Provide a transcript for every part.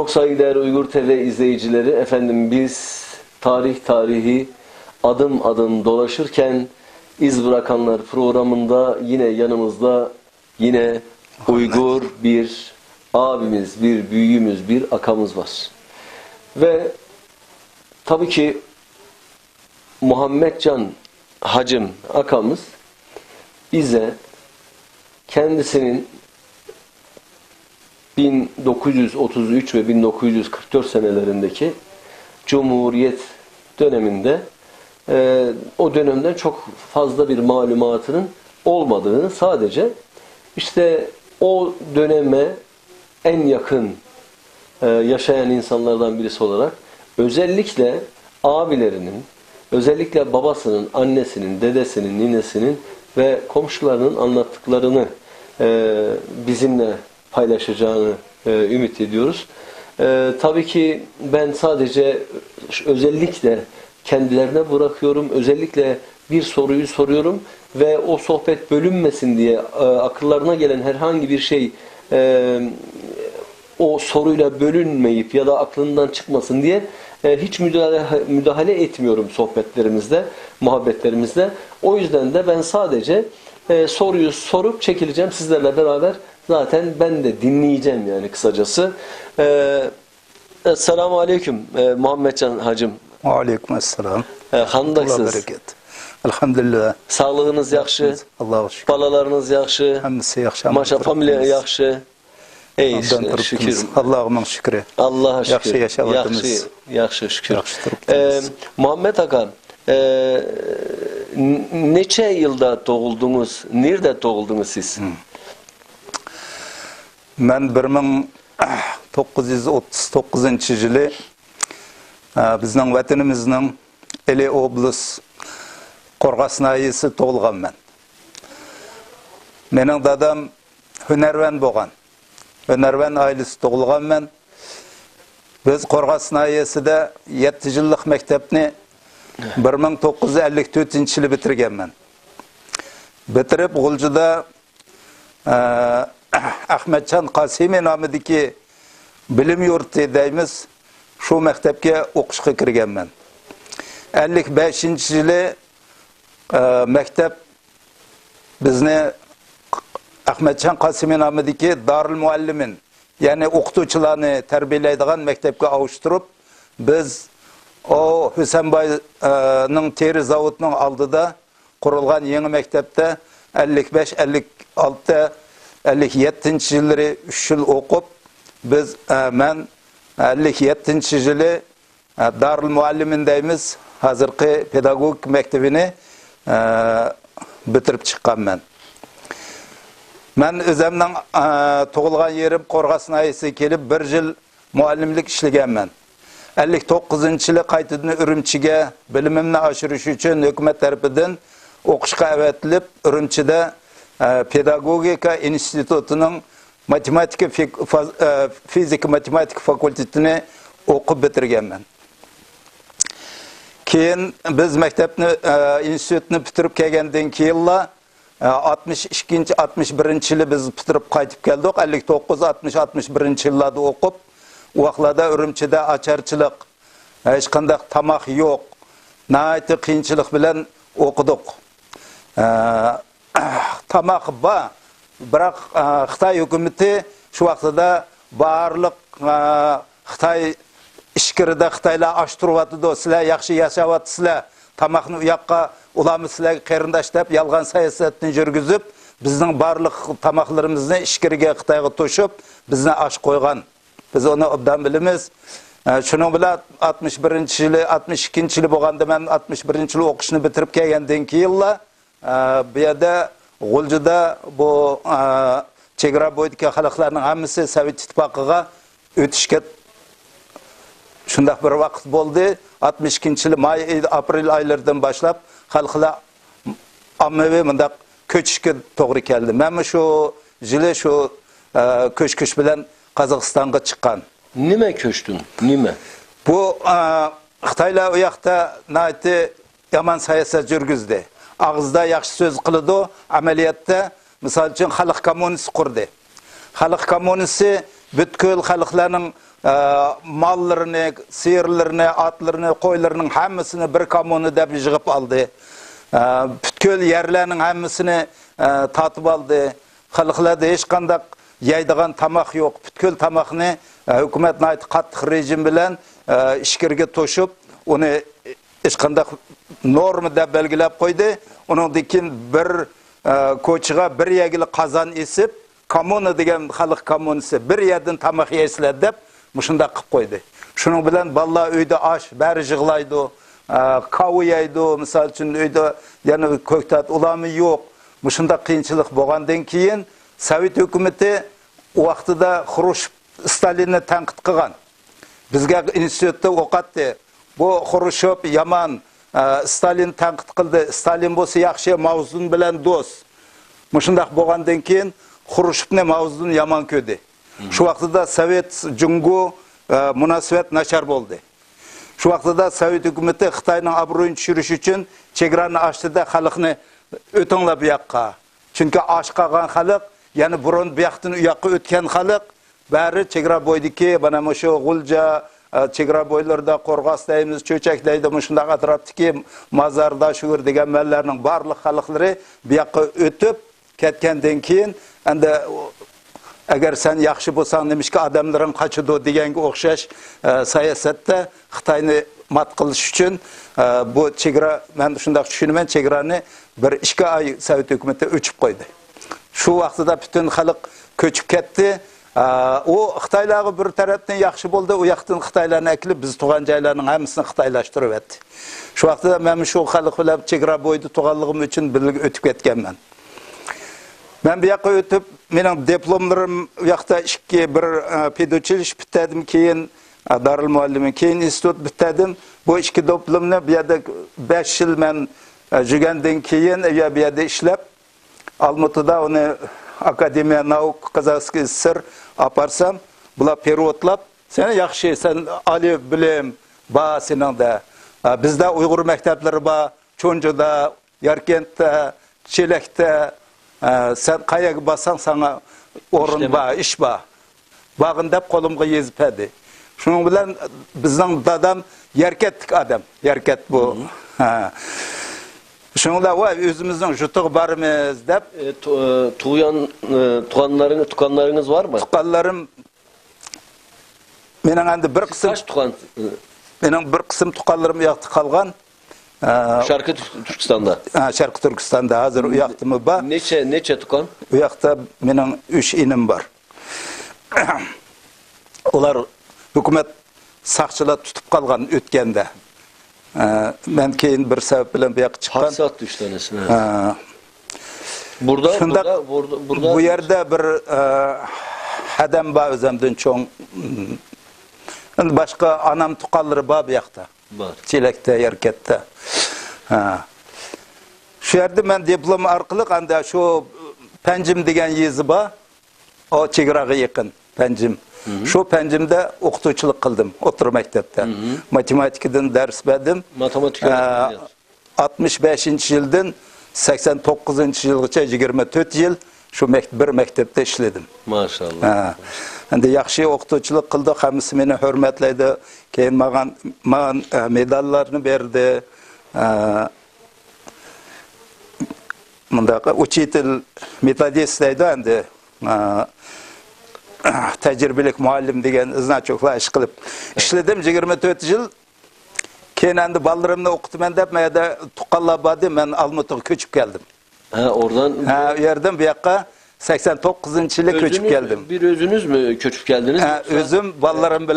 Çok saygıdeğer Uygur TV izleyicileri, efendim biz tarihi adım adım dolaşırken İz Bırakanlar programında yine yanımızda Uygur bir abimiz, bir büyüğümüz, bir akamız var. Ve tabii ki Muhammedcan Hacım akamız bize kendisinin 1933 ve 1944 senelerindeki Cumhuriyet döneminde o dönemden çok fazla bir malumatının olmadığını, sadece işte o döneme en yakın yaşayan insanlardan birisi olarak özellikle abilerinin, özellikle babasının, annesinin, dedesinin, ninesinin ve komşularının anlattıklarını bizimle paylaşacağını ümit ediyoruz. Tabii ki ben sadece özellikle kendilerine bırakıyorum. Özellikle bir soruyu soruyorum ve o sohbet bölünmesin diye akıllarına gelen herhangi bir şey o soruyla bölünmeyip ya da aklından çıkmasın diye hiç müdahale etmiyorum sohbetlerimizde, muhabbetlerimizde. O yüzden de ben sadece soruyu sorup çekileceğim sizlerle beraber. Zaten ben de dinleyeceğim yani kısacası. Esselamu Aleyküm Muhammedcan Hacım. Aleykümselam. Handaksınız. Elhamdülillah. Sağlığınız yaxşı. Allah'a şükür. Balalarınız yaxşı. Hamısı yaxşı. Maşa familiya yaxşı. Ey şükür. Allah'ıma şükür. Allah'a şükür. Yaxşı yaşadığımız. Yaxşı şükür. Yaxşı Muhammed Aka, neçe yılda doğuldunuz? Nerede doğuldunuz siz? Ben 1939 yılı bizning vatanimizning Ele oblast Qorgas nahiyesi tug'ilgan men. Mening dadam Hunarvan bo'lgan. Hunarvan ailesi tug'ilgan men. Biz Qorgas nahiyesida 7 yillik maktabni 1954 yılı bitirganman. Bitirib G'uljida Ahmedcan Qasimi nomidagi bilim yurti deymiz, shu maktabga o'qishga kirganman. 55 yılı maktab bizni Ahmedcan Qasimi nomidagi Darul Muallimin, ya'ni o'qituvchilarni tarbiyalaydigan maktabga avishtirib, biz o Hüsenbay'ning teri zavodining oldida qurilgan yangi maktabda 55, 56, 57 yılları 3 yıl o'qib, biz men 57 yılı Darul Muallimin deymiz, hozirgi pedagogik maktabini bitirib chiqqanman. Men o'zimning tug'ilgan yerim Qorgas nahiyesiga kelib 1 yil muallimlik ishlaganman. 59 yılı qaytadan Ürümchiga bilimimni oshirish uchun hukumat tarafidan o'qishga avatilib, Ürümchida Pedagogika institutining matematika, fizika matematika fakultetini o'qib bitirganman. Keyin biz maktabni institutni bitirib kelgandan keyinla 62, 61 yılı biz bitirib qaytib keldik. 59, 60, 61 yıllarda o'qib, u vaqtlarda Ürümchida acharchilik, hech qanday tamoq yo'q, nihoyatda qiyinchilik bilan o'qidik. Tamoq bor, biroq Xitoy hukumati shu vaqtida barliq Xitoy ishkirida Xitoylar ashtiryapti, sizlar yaxshi yashayapsizlar, tamoqni u yoqqa ularni sizlarga qarindosh deb yolg'on siyosatni yurgizib, bizning barliq tamoqlarimizni ishkiriga Xitoyga to'shib, bizni ash qo'ygan. Biz onu obdan bilimiz. Şunun bilan 61 yılı, 62 yılı bo'lganda men 61 yılı o'qishni bitirib kelgandan keyinla bu yerda G'uljida bu chegara bo'yidagi xalqlarning hammasi Sovet ittifoqiga o'tishga shunday bir vaqt bo'ldi. 62 yılı may, aprel oylaridan boshlab xalqlar ommaviy bunday ko'chishga to'g'ri keldi. Men shu yili shu ko'chish bilan Qozog'istonga chiqqan. Nime köçtün? Nime? Bu Xitoylar u yoqda nati yomon siyosat yurgizdi. Ağızda yaxshi so'z qiladi, amaliyotda misol uchun xalq kommunist qurdi. Xalq kommunisti bütkül xalqlarning mallarini, sıyırlarını, atlarını, qo'ylarning hammasini bir kommunada yig'ib oldi. Bütkül yerlerning hammasini tatib oldi. Xalqlarda hech qanday yeydigan tamoq yo'q. Bütkül tamoqni hukumat qattiq rejim bilan ishkirga to'shib, uni hech qanday normada belgilab qo'ydi. Uningdan keyin bir ko'chiga bir yagili qozon esib, kommuna degan xalq kommunisi bir yerdan tamoq yeysizlar deb mushunda qilib qo'ydi. Shuning bilan bolalar uyda osh bari yig'laydi, qavi yeydi, misol uchun uyda yana ko'ktat ulami yo'q. Mushunda qiyinchilik bo'lgandan keyin Sovet hukumati vaqtida Xrushchev Stalinni tanqid qilgan. Bizga institutda o'qatdi. Bu Xrushchev yomon, Stalin tanqid qildi. Stalin bo'lsa yaxshi, Mavzun bilan do'st. Mushundaq bo'lgandan keyin Xrushchevni Mavzun yomon ko'rdi. Shu vaqtida Sovet jungu munosabat nachar bo'ldi. Shu vaqtida Sovet hukumati Xitoyning obro'yini tushirish uchun chegarani ochdida xalqni o'tinglar bu yoqqa. Chunki och qolgan xalq, ya'ni burun bu yoqdan u yoqqa o'tgan xalq bari chegara bo'ydiki, mana shu G'ulja chegara bo'ylarida qo'rg'osdaymiz, cho'chakdaydi, shunday atrofdagi Mazarda, Shugur degan mallarning barliq xalqlari bu yoqqa o'tib ketgandan keyin endi agar sen yaxshi bo'lsang, nimishga odamlaring qochadi deganga o'xshash siyosatda Xitoyni mat qilish uchun bu chegara, men shunday tushunaman, chegarani bir 2 oy Sovet hukumati o'chib qo'ydi. Shu vaqtida butun xalq ko'chib ketdi. O Xitoylarga bir tarafdan yaxshi bo'ldi, u yoqdan Xitoylarni aklib biz tug'an joylarning hammasini Xitoylashtirib etdi. Shu vaqtda men shu xalq bilan chegara bo'yida tug'anligim uchun birga o'tib ketganman. Men bu yoqqa o'tib, mening diplomlarim u yoqda bir pedagogik bitdim, keyin Darul Muallimin, keyin institut bitdim. Bu 2 diplomni bu yerda 5 yil men жүргәндән keyin bu yerda ishlab, Almatada uni Akademiya Nauk Qozog'skiy SSR aparsam, bular переводлап, sen yaxshi, sen alif bilim ba seningda. Bizda Uyg'ur maktablari bor, Cho'njida, Yarkentda, Chelakda, sen qayaga borsang sana o'rin bor, ish bor. Bag'in deb qo'limga yezib edi. Shuning bilan bizning dadam Yarkatlik odam, Yarkat bu. Şunla va özümüzün jutuq barımız deb tuğanlarınız var mı? Tuğanlarım mening endi bir qism tuğan mening bir qism tuğanlarım yoqda qolgan. Şarkı Türkistan'da. Şarkı Türkistan'da hozir u yoqdimi bor. Necha tuğan? U yoqda mening 3 inim bor. Ular hukumat saqchilar tutib qolgan o'tganda. Ben keyin bir sebep bilen bir yoqqa chiqqan. Hapse attı 3 tanesini. Burada bu yerde bir adam bor o'zimdan cho'ng. Başka anam tuqqanlari bor bu yoqda. Bor. Chelakda, Yarkatda. Shu yerda men diplom orqali anda shu Panjim degan yezi bor. O chegaraga yaqin Panjim. Şu Panjimda o'qituvchilik qildim, o'rta maktabda. Matematikadan dars berdim. Matematik 65-yildan 89-yilgacha 24 yil shu bir maktabda ishladim. Maşallah. Endi yaxshi o'qituvchilik qildi, hammasi meni hurmatlaydi. Keyin men medallarni berdi. Bundaqa uchitel metodist deydi endi. Tecrübelik muallim degan iznaçoklar ish qilib ishladim 24 yil. Keyin endi balarimni o'qitaman deb menda tuqqanlar bor edi, men Almataga ko'chib keldim. Oradan u yerdan bu yoqqa 89-yilda ko'chib keldim. Bir özünüz mü köçüp geldiniz? Özüm balalarım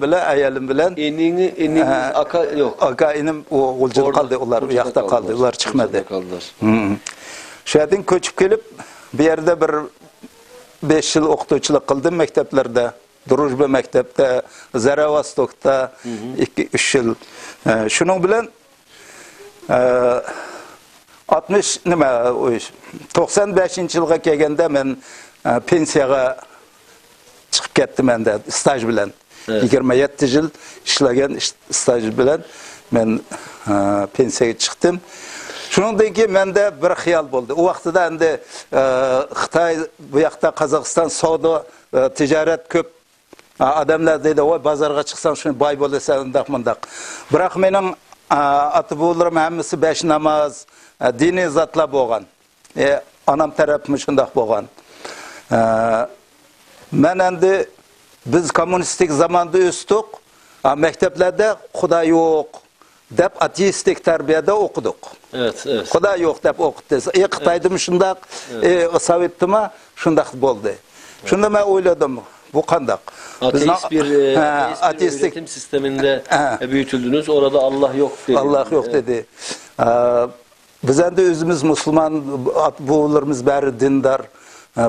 bilan, ayolim bilan. Enini aka yok. Aka inim G'uljada qoldi, ular u yoqda qoldi, ular chiqmadi. Shu yerdan ko'chib kelib, bu yerda bir 5 yil o'qituvchilik qildim maktablarda. Drujba maktabda, Zaravostokda 2-3 yil. Shuning bilan 95-yilga kelganda men pensiyaga chiqib ketdim endi staj bilan. 27 yil ishlagan staj bilan men pensiyaga chiqdim. Shuningdan keyin menda bir xiyol bo'ldi. U vaqtida endi Xitoy bu yoqda Qozog'iston savdo tijorat ko'p odamlar deydi, "Voy, bozorga chiqsang shuni boy bo'lasan, undaq mundaq." Biroq mening ota-bobolarim hammasi besh namoz, diniy zotlar bo'lgan. Anam tarafim shundoq bo'lgan. Men endi biz kommunistik zamonda o'sdik. Maktablarda Xudo yo'q deb ateistik tarbiyada o'qidik. Evet, evet. Xudo yo'q deb o'qitdi. Xitoydimi shundoq, Sovetdimi shundoq bo'ldi. Shunda men o'yladim, bu qandoq? Ateist bir öğretim sisteminde büyütüldünüz. Orada Allah yok dedi. Allah yok dedi. Biz endi özümüz Müslüman, bularımız bari dindar.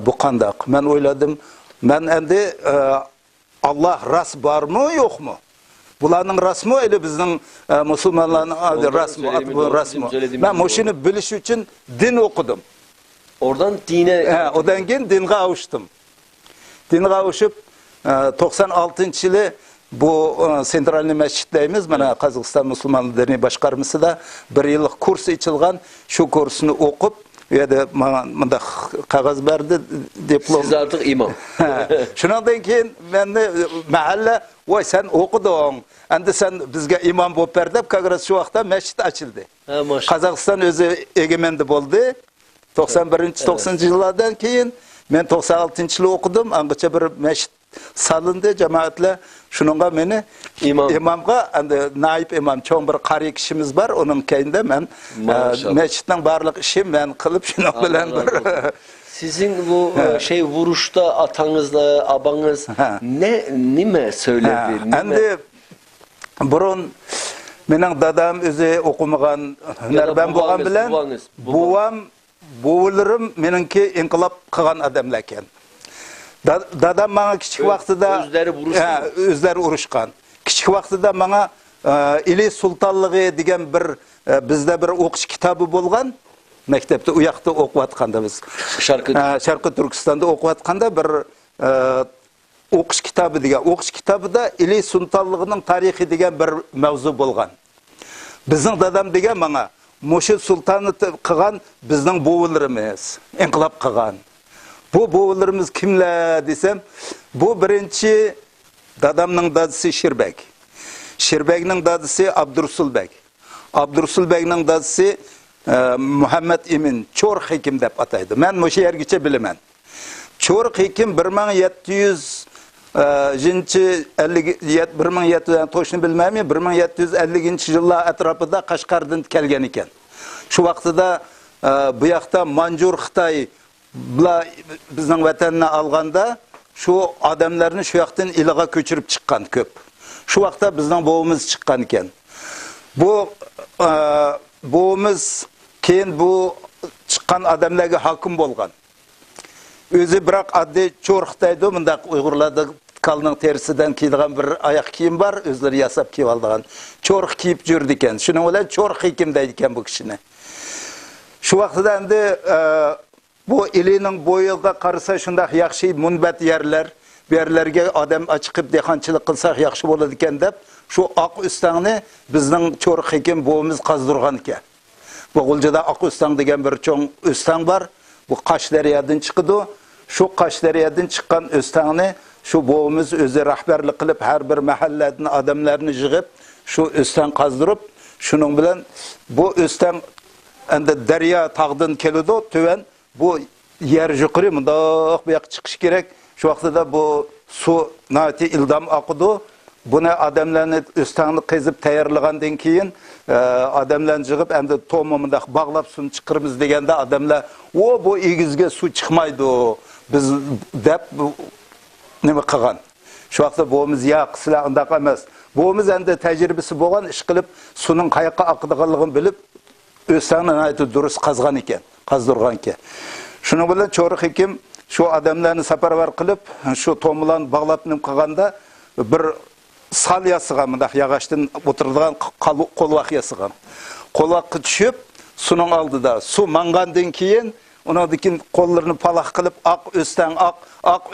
Bu qandoq? Men o'yladim, men endi Allah ras barmı yok mu? Bularning rasmi öyle bizning Müslümanlarning rasmi, rasmi. Ben moshini bilish uchun din o'qidim. Oradan dine... Odan keyin dinga avuştum. Dinga avuşup 96-yılı bu sentralni mesciddeymiz. Mana Qozog'iston Müslümanlar Derneği başqarmasi da bir yıllık kurs içilgan. Şu kursunu o'qib, ya da manda qog'oz berdi, diplom. Siz artık imam. Shundan keyin meni mahalla, "Voy, sen o'qiding. Endi sen bizga imom bo'lib ber" deb, kagras shu vaqtda masjid ochildi. Qozog'iston o'zi egemendi bo'ldi. 91-90-yillardan keyin men 96-yili o'qidim. Angacha bir masjid salindi, jamoatlar shuningga meni imomga, endi naib imom cho'ng bir qari kishimiz bor, uning keyinda men masjidning barliq ishim men qilib shuning bilan bir Sizin bu şey vuruşta atanızla abanız nime söyledi? Endi burun mening dadam o'zi o'qimagan, hunarban bo'lgan bilan buvam, buvularim meningki inqilob qilgan odamlar ekan. Dadam menga kichik vaqtida o'zlari urushgan. Kichik vaqtida menga Ili sultonligi degan bir bizda bir o'qish kitobi bo'lgan. Maktabda u yoqda o'qiyotganda biz Sharqiy Turkistonda o'qiyotganda bir o'qish kitobi degan, o'qish kitobida Ili sultonligining tarixi degan bir mavzu bo'lgan. Bizning dadam degan menga Mo'shu sultonni qilgan bizning buvilarimiz, inqilob qilgan. Bu buvilarimiz kimlar desam, bu birinchi dadamning dadasi Shirbek. Shirbekning dadasi Abdursulbek. Abdursulbekning dadasi Muhammad Emin Cho'rq Hekim deb ataydi. Men o'sha yergacha bilaman. Cho'rq Hekim 1750 to'shni bilmayman, 1750-yillar atrofida Qashqardan kelgan ekan. Shu vaqtida bu yoqda Manjur Xitoy bizning vatanni olganda shu odamlarni shu yoqdan iliga ko'chirib chiqqan ko'p. Shu vaqtda bizning buvimiz chiqqan ekan. Bu buvimiz keyin bu chiqqan odamlarga hokim bo'lgan. O'zi biroq oddiy Cho'rqdaydi, bundaq Uyg'urlarda kalning terisidan kiyilgan bir oyoq kiyim bor, o'zlari yasab kiyib olgan. Cho'rq kiyib yurdi ekan. Shuning bilan Cho'rq Hekim deydi ekan bu kishini. Shu vaqtida endi bu ilining bo'yiga qarasa shunday yaxshi munbat yerlar, bu yerlarga odam chiqib dehqonchilik qilsa yaxshi bo'ladi ekan deb, shu oq ustangni bizning Cho'rq Hekim buvimiz qazdirgan ekan. Bu G'uljada oq ustang degan bir cho'ng ustang bor. Bu Qashdaryodan chiqdi. Shu Qashdaryodan chiqqan ustangni shu buvimiz o'zi rahbarlik qilib har bir mahalladan odamlarni yig'ib shu ustang qazdirib, shuning bilan bu ustang endi daryo tog'dan keladi, to'van bu yer yuqori mundoq bu yoq chiqish kerak. Shu vaqtida bu suv nati ildam oqdi. Buni odamlarni ustangni qezib tayyorlagandan keyin odamlarni yig'ib endi to'mimda bog'lab suv chiqiramiz deganda odamlar, "O, bu egizga suv chiqmaydi. Biz deb nima qilgan?" Shu vaqtda buvimiz, "Yo'q, sizlar undaq emas." Buvimiz endi tajribasi bo'lgan, ish qilib, suvning qayoqqa oqadiganligini bilib, o'stangni aytib durust qazgan ekan, qazdirgan ekan. Shuning bilan Cho'rq Hekim shu odamlarni safarbar qilib, shu to'mlarni bog'lab nim qilganda bir sal yasıgan, mındaq yağaçdan oturduğun qolvaq yasıgan. Qolvaqqa tushib, suning oldida su mangandan keyin uningdan qo'llarini paloq qilib oq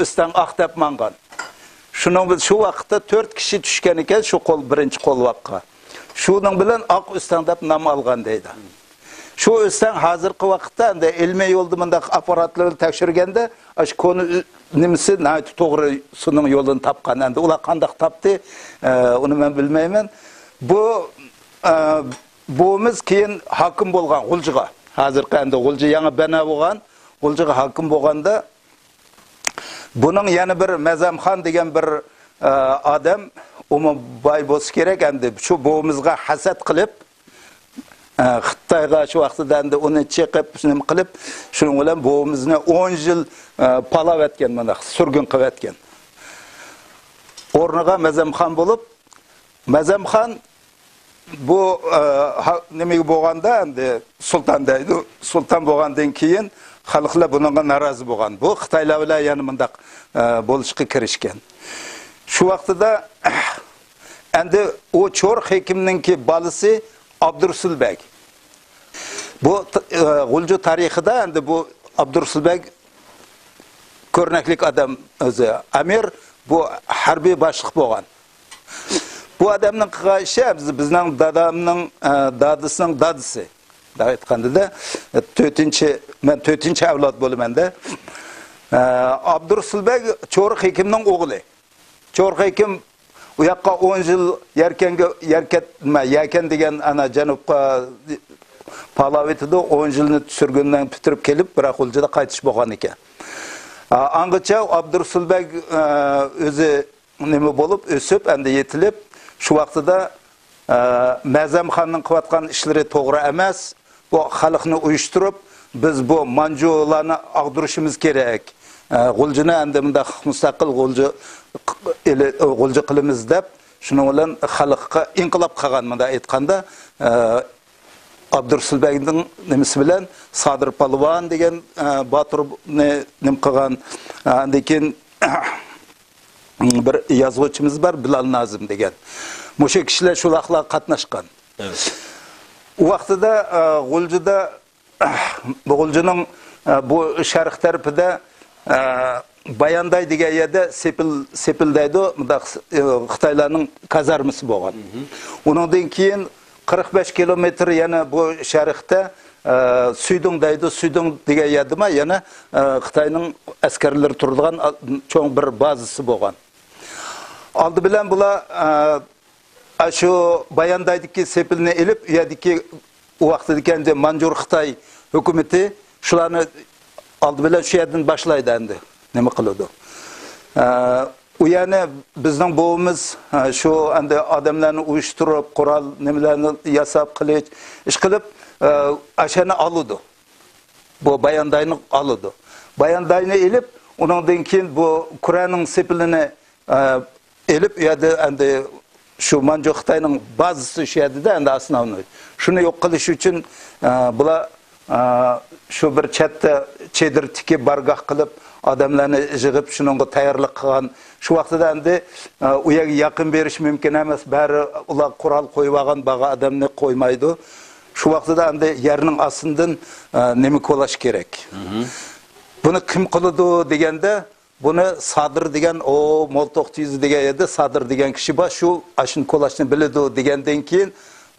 o'stang oq deb mangan. Shuning shu vaqtda 4 kishi tushgan ekan shu birinchi qolvaqqa. Shuning bilan oq o'stang deb nom olgan deydi. Şu üstten hazırkı vaqtda endi ilmiy yo'lda mındaq aparatlarni tekshirganda, aş konu nimisi nayt to'g'ri suning yo'lini topgan. Endi ular qanday topdi, uni men bilmayman. Bumiz keyin hokim bo'lgan G'uljiga. Hozirgi endi G'ulji yangi bana bo'lgan, G'uljiga hokim bo'lganda buning yana bir Mazamxon degan bir odam boy bo'lsa kerak, endi shu buvimizga hasad qilib Xitoyga shu vaqtda endi uni chiqib, nim qilib, shuning bilan buvimizni 10 yil palov etgan, mana surgun qilib etgan. O'rniga Mazamxon bo'lib, Mazamxon bu nimaga bo'lganda endi sulton deydi. Sulton bo'lgandan keyin xalqlar bunga norozi bo'lgan. Bu Xitoylar bilan yana bundaq bo'lishga kirishgan. Shu vaqtda endi o Cho'r hokimninki balisi Abdursulbek. Bu G'ulji tarixida endi bu Abdursulbek ko'rnaklik odam o'zi. Amir bu harbiy boshliq bo'lgan. Bu adamning qilgan ishi bizning dadamning dadisining dadisi. Daha aytganda men 4-avlod bo'laman-da. Abdursulbek Cho'r hokimning o'g'li. Cho'r hokim u yoqqa 10 yil yakan degan ana janubga palov etdi, 10 yilni surgundan bitirib kelib, biroq G'uljida qaytish bo'lgan ekan. Angacha Abdursulbek o'zi nima bo'lib, o'sib, endi yetilib, shu vaqtida Mazamxonning qilayotgan ishlari to'g'ri emas. Bu xalqni uyushtirib, biz bu manjularni ag'dirishimiz kerak. G'uljini endi bunda mustaqil G'ulji qilamiz deb, shuning bilan xalqqa inqilob qilgan, bunda aytganda Abdursulbekning nimasi bilan Sadir Palvon degan botirni nim qilgan, lekin bir yozuvchimiz bor, Bilal Nazim degan. Mushu kishilar shu vaqtlar qatnashgan. Evet. U vaqtida G'uljida G'uljining bu sharq tarafida Bayanday degan yerda sepildaydi, bunda Xitoylarning kazarmasi bo'lgan. Undan keyin 45 kilometr yana bu sharqda Suydung deydi, Suydung degan yerdami yana Xitoyning askarlari turadigan cho'ng bir bazasi bo'lgan. Oldi bilan bular şu Bayandaydagi sepilni elib, u yerdagi u vaqtdagi Manjur Xitoy hukumati shularni oldi bilan shu yerdan boshlaydi endi. Nima qiladi? U yana bizning buvimiz shu endi odamlarni uyushtirib, qurol nimalarni yasab qilish, ish qilib, ashani oladi. Bu Bayandayni oladi. Bayandayni elib, undan keyin bu Qur'onning sepilini elib, u yerda endi şu Manjur Xitoyning bazasi shu yerda endi asnovni. Shuni yo'q qilish uchun bular shu bir chetda chedir tikib bargoh qilib odamlarni yig'ib shuningga tayyorlik qilgan. Shu vaqtda endi u yerga yaqin berish mumkin emas. Bari ular qurol qo'yib olgan baga odamni qo'ymaydi. Shu vaqtda endi yerning ostidan nima qo'lash kerak. Buni kim qiladi deganda buni Sadir degan o Moltoqtiz degan yerda Sadir degan kishi bor, shu ashun qo'lashni biladi degandan keyin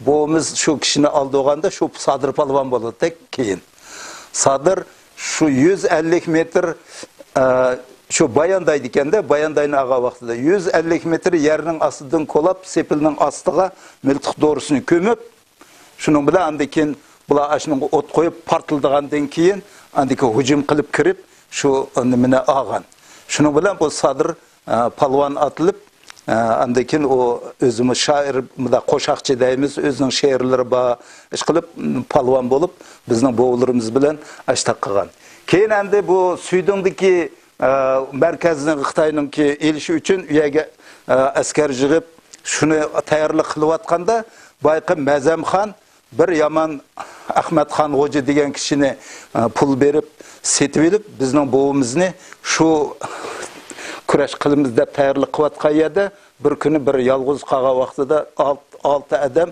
bumiz shu kishini oldiganda shu Sadir palvon bo'ladi keyin. Sadir shu 150 metr shu Bayanday ekanda, Bayandayning ag'a vaqtida 150 metr yerning ostidan qo'lab, sepilning ostiga miltiq do'risini ko'mib, shuning bilan andikin bular ashunga o't qo'yib portildigandan keyin andiki hujum qilib kirib, shu nimani olgan. Shuning bilan bu Sadir palvon atilib, andikin o o'zimiz shoir, bunda qo'shoqchi deymiz, o'zining she'rlari bor, ish qilib palvon bo'lib, bizning bo'g'larimiz bilan ashta qilgan. Keyin endi bu Suydungdagi markazning Xitoyninki elishi uchun u yerga askar yig'ib, shuni tayyorlik qilayotganda, bayqi Mazamxon bir yomon Ahmadxon G'o'ji degan kishini pul berib, setib olib, bizning buvimizni shu kurash qilamiz deb tayyorlik qilayotgan yerda bir kuni bir yolg'iz qolgan vaqtida 6 odam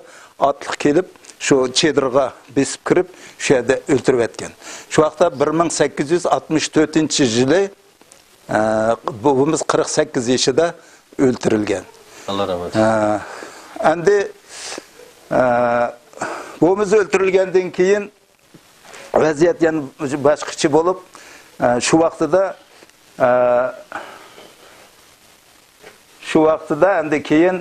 otliq kelib, shu chedirga besib kirib, shu yerda o'ltirib etgan. Shu vaqtda 1864-yili buvimiz 48 yoshida o'ltirilgan. Allah rahmat eylesin. Endi buvimiz o'ltirilgandan keyin vaziyat yana boshqacha bo'lib, shu vaqtida endi keyin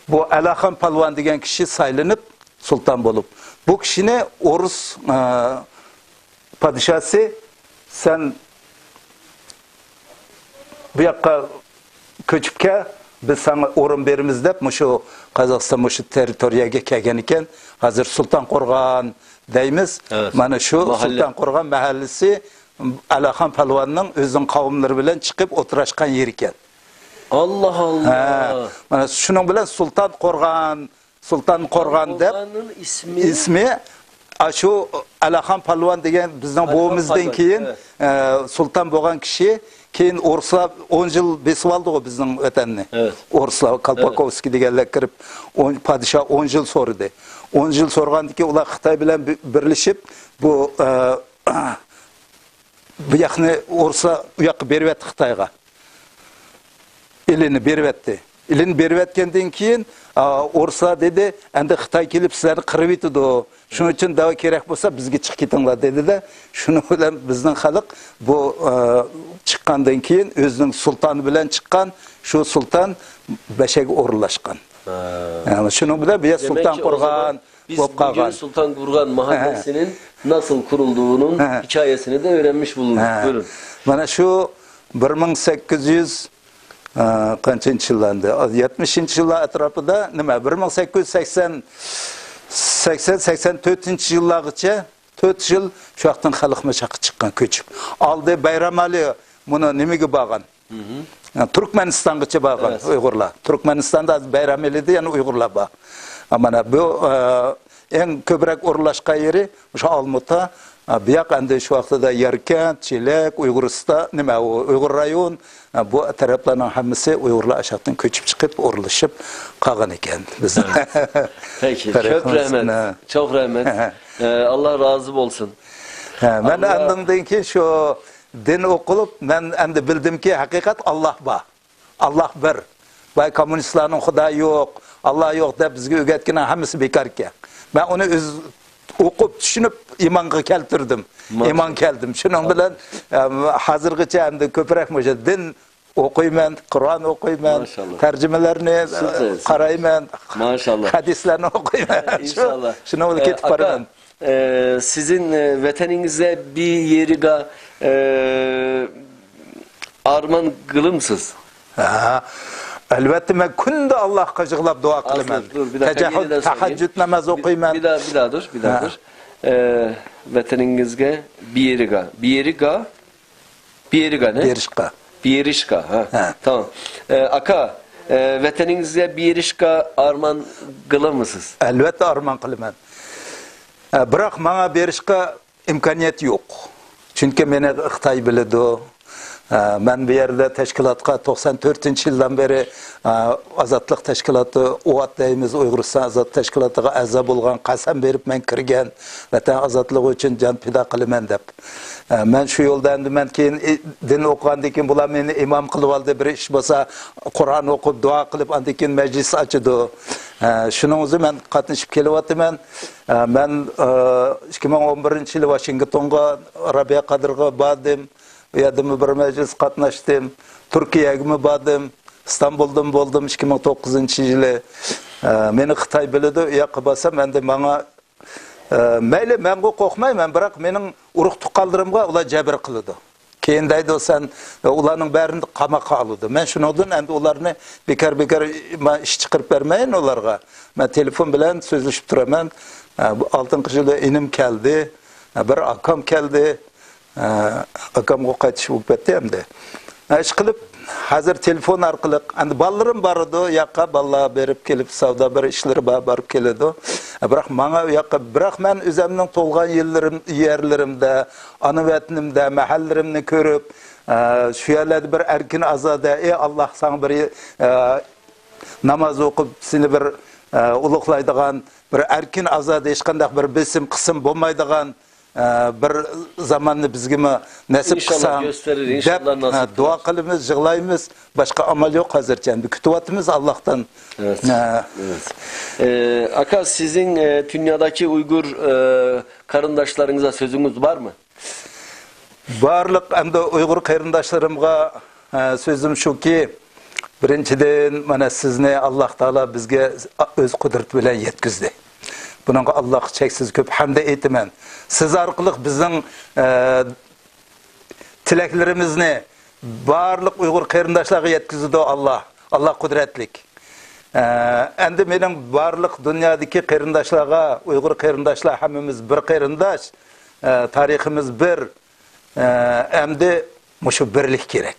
bu Alaxon Palvon degan kishi saylanib sulton bo'lib, bu kishini O'rus podshosi sen bu yoqqa ko'chib kel, biz sana o'rin beramiz deb shu Qozog'iston shu territoriyaga kelgan ekan. Hozir Sultonqo'rg'on deymiz. Evet. Mana shu Sultonqo'rg'on mahallasi Alaxon Palvonning o'zining qavmlari bilan chiqib o'tirashgan yer ekan. Allah Allah. Mana shuning bilan Sultonqo'rg'on deb ismi shu Alaxon Palvon degan bizning buvimizdan keyin sulton bo'lgan kishi keyin O'rslar 10 yil besib oldi bizning vatanni. Evet. O'rslar Kalpakovskiy deganlar kirib, podshoh 10 yil so'radi. 10 yil so'rgandan keyin ular Xitoy bilan birlashib bu yoqni O'rslar u yoqqa beryapti Xitoyga. Elini beryapti. Elini beryapgandan keyin O'rslar dedi, endi Xitoy kelib sizlarni qirib yetadi. Shuning uchun davo kerak bo'lsa bizga chiqib ketinglar dedi-da, shuni bilan bizning xalq bu chiqqandan keyin o'zining sultoni bilan chiqqan, shu sulton Bashaga o'rinlashgan. Yani shuning bilan bu Sultonqo'rg'on bo'lib qolgan. Biz Sultonqo'rg'on mahallesining nasıl kurulduğunun hikayesini de öğrenmiş bulunduk. Buyurun. Mana shu 1800 qancha yillarda 70-yillar atrofida nima 1880-84-yillargacha 4 yil shu vaqtdan xalq mashaqqa chiqqan ko'chib. Oldi Bayramali buni nimaga borgan? Turkmanistongacha borgan Uyg'urlar. Turkmanistonda Bayramali'da yana Uyg'urlar bor. Mana bu eng ko'proq o'rlashgan yeri o'sha Olmuta. Bu yoq endi shu vaqtda Yarkent, Chelak, Uyg'uriston, nima u Uyg'ur rayon, bu taraflarning hammasi Uyg'urlar ashaqdan ko'chib chiqib, o'rlashib qolgan ekan biz. Peki, çok rahmet. Çok rahmet. Allah razı olsun. Men andimdan keyin shu din o'qilib, men endi bildimki, haqiqat Alloh bor. Alloh bir. Bay kommunistlarning xudoyi yo'q, Alloh yo'q deb bizga o'rgatgan hammasi bekor ekan. Men uni o'z o'qib tushunib imonga keltirdim. Iymon keldim. Shuning bilan hozirgacha endi ko'proq o'sha din o'qiyman, Qur'on o'qiyman, tarjimalarni qarayman. Maşallah. Hadislarni o'qiyman. İnşallah. Shuni bilan ketib boraman. Sizin vataningizda bir yeriga armon qilmsiz? Albatta men kunda Allohga yig'lab duo qilaman. Tahajjud namoz o'qiyman. Bir daha dur. Vataningizga bir yeriga ne? Berishqa. Ha. Tamam. Aka, vataningizga berishqa armon qilamsiz? Albatta armon qilaman. Biroq menga berishqa imkoniyat yo'q. Chunki meni Xitoy biladi. Ben bir yerde teşkilatga 94-yıldan beri azatlık teşkilatı OAT deyimiz Uyg'uriston azat teşkilatıga a'zo bo'lgan qasam berib men kirgan vatan azatlığı için can pida qilaman deb. Men shu yo'lda endi men keyin din o'qigandan keyin bular meni imom qilib oldi, bir ish bo'lsa Qur'on o'qib duo qilib andan keyin majlis ochdi. Shuning o'zi men qatnashib kelyapman. Men 2011-yili Washingtonga Rabiya Qadirga bordim. Bu yerda bir meclis qatnashdim. Turkiyaga bordim. İstanbuldan bo'ldim 2009-yili. Meni Xitoy biladi, u yoqqa borsam endi menga mayli menga qo'rqmayman, biroq mening urug' tuqqanlarimga ular jabr qiladi. Keyin deydi sen ularning barini qamoqqa oladi. Men shundan endi ularni bekar men ish chiqarib bermayin ularga. Men telefon bilan so'zlashib turaman. 6-yilda inim keldi, bir akam keldi. Akamga qaytish bo'lib ketdi endi. Ish qilib hozir telefon orqali endi bolarim bor edi, yoqqa bolalar berib kelib savdo bir ishlari borib keladi. Biroq menga u yoqqa men o'zimning to'lgan yerlarimda, ana vatanimda, mahallarimni ko'rib, shu yerlarda bir erkin azoda, ey Alloh sana bir namoz o'qib, seni bir ulug'laydigan, bir erkin azoda hech qanday bir bisim qism bo'lmaydigan bir zamanni bizga nasib İnşallah qilsang gösterir, inşallah deb, nasip dua qilamiz, yig'laymiz. Boshqa amal yo'q hozircha. Endi kutyapmiz Allohdan. Evet. Evet. Aka, sizin dünyadaki Uygur karındaşlarınıza sözünüz var mı? Barliq endi Uyg'ur qarindoshlarımga so'zim shuki, birinchidan mana sizni Alloh taolo bizga o'z qudrati bilan yetkazdi. Buningga Alloh cheksiz ko'p hamd aytaman. Siz orqali bizning tilaklarimizni barliq Uyg'ur qarindoshlarga yetkazdi Alloh. Alloh qudratlik. Endi mening barliq dunyodagi qarindoshlarga, Uyg'ur qarindoshlar hammamiz bir qarindosh, tariximiz bir. Endi mushu birlik kerak.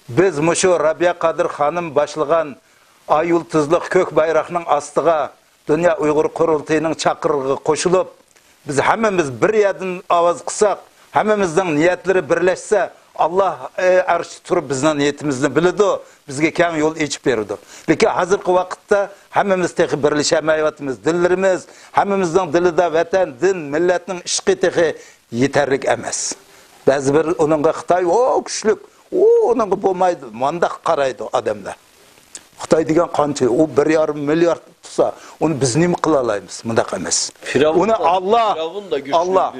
Biz mushu Rabia Qadir xonim boshligan Ay yulduzliq ko'k bayroqning ostiga Dünya Uyg'ur qurultayining chaqirig'iga qo'shilib, biz hammamiz bir yerdan ovoz qilsak, hammamizning niyatlari birlashsa, Alloh arsh turib bizning niyatimizni biladi, bizga keng yo'l ochib beradi. Lekin hozirgi vaqtda hammamiz tehi birlashamayapmiz. Dillarimiz, hammamizning dilida vatan, din, millatning ishqi tehi yetarli emas. Ba'zi bir onunga Xitoy o kuchlik, onunga bo'lmaydi, mandaq qaraydi odamlar. Xitoy degan qancha, o 1,5 milliard tutsa, onu biz nima qila olamiz? Bundaq emas. Uni Alloh, Allah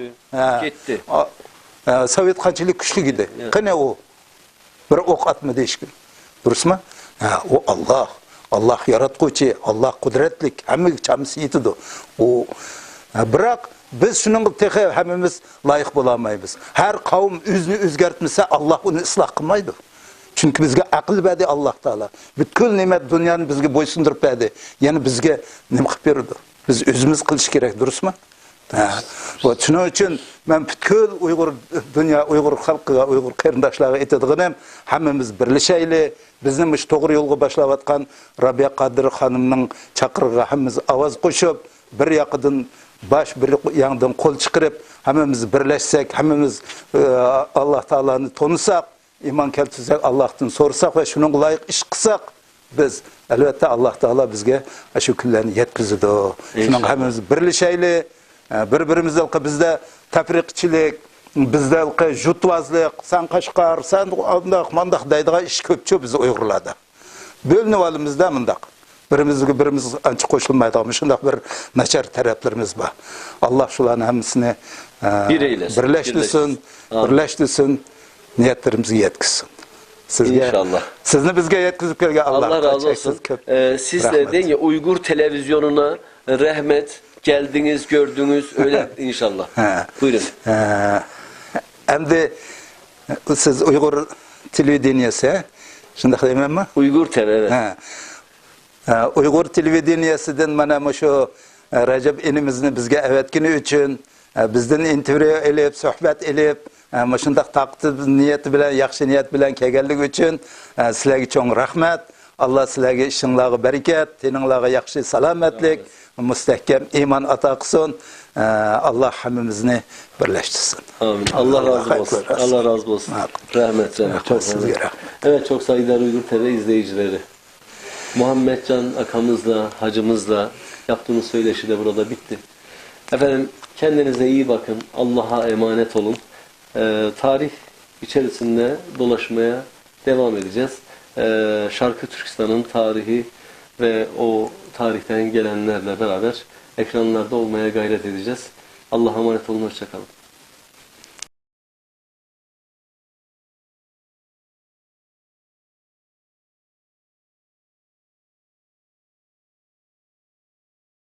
gitti. Sovet qanchalik kuchli edi. Qani u bir o'q atmadi hech kim. Durustmi? O Alloh, Alloh yaratquchi, Alloh qudratlik, hammaga chamsi yetadi. O biroq biz shuning tehi hammamiz loyiq bo'la olmaymiz. Har qavm o'zini o'zgartmasa, Alloh uni isloh qilmaydi. Çünkü bizga aql berdi Alloh taolo. Butkul ne'mat dunyoni bizga bo'ysundirib berdi. Yana bizga nima qilib berdi? Biz o'zimiz qilish kerak, durustmi? Bu shuning uchun men butkul dünya Uyg'ur xalqiga, Uyg'ur qarindoshlarga aytadiganim, hammamiz birlashaylik. Bizni mush to'g'ri yo'lga boshlayotgan Rabia Qadir xonimning chaqirig'iga hammamiz ovoz qo'shib, bir yoqdan baş bir yandan qo'l chiqarib, hammamiz birlashsak, hammamiz Alloh taoloni tonisak, iman keltirsak, Allohdan so'rasak va shuning loyiq ish qilsak, biz albatta Alloh taolo bizga shu kunlarni yetkazadi. Shuning hammamiz birlashaylik. Bir-birimizga bizda tafriqchilik, bizda jutvazlik, san Qashqar, san mandaq deydigan ish ko'pchi biz Uyg'urlarda. Bo'linib olamizda mundaq. Birimizga birimiz ancha qo'shilmaydigan shunday bir nachar taraflarimiz bor. Alloh shularni hammasini birlashtirsin, niyatlarimizga yetkazsin. Sizga İnşallah. Sizni bizga yetkazib kelgan Allah razı olsun. Siz de deyin ya, Uygur televizyonuna rahmet, geldiniz, gördünüz, öyle inşallah. Buyurun. Endi siz Uygur televizyoniyasi, shunday deymanmi? Uygur TV, evet. Uygur televizyoniyasidan mana shu Rajab inimizni bizga avatgani uchun, bizdan intervyu elib, suhbat elib, shunday taqdir niyati bilan, yaxshi niyat bilan kelganligi uchun sizlarga cho'ng rahmat. Alloh sizlarga ishinglarga barakat, teninglarga yaxshi salomatlik, mustahkam iymon ato qilsin. Allah hammamizni birleştirsin. Amin. Allah razı olsun. Allah razı olsun. Rahmet. Çok sizlere. Evet, çok saygıdeğer Uygur TV izleyicileri. Muhammedcan akamızla, hacımızla yaptığımız söyleşi de burada bitti. Efendim, kendinize iyi bakın. Allah'a emanet olun. Tarih içerisinde dolaşmaya devam edeceğiz. Şarkı Türkistan'ın tarihi ve o tarihten gelenlerle beraber ekranlarda olmaya gayret edeceğiz. Allah'a emanet olun. Hoşça kalın.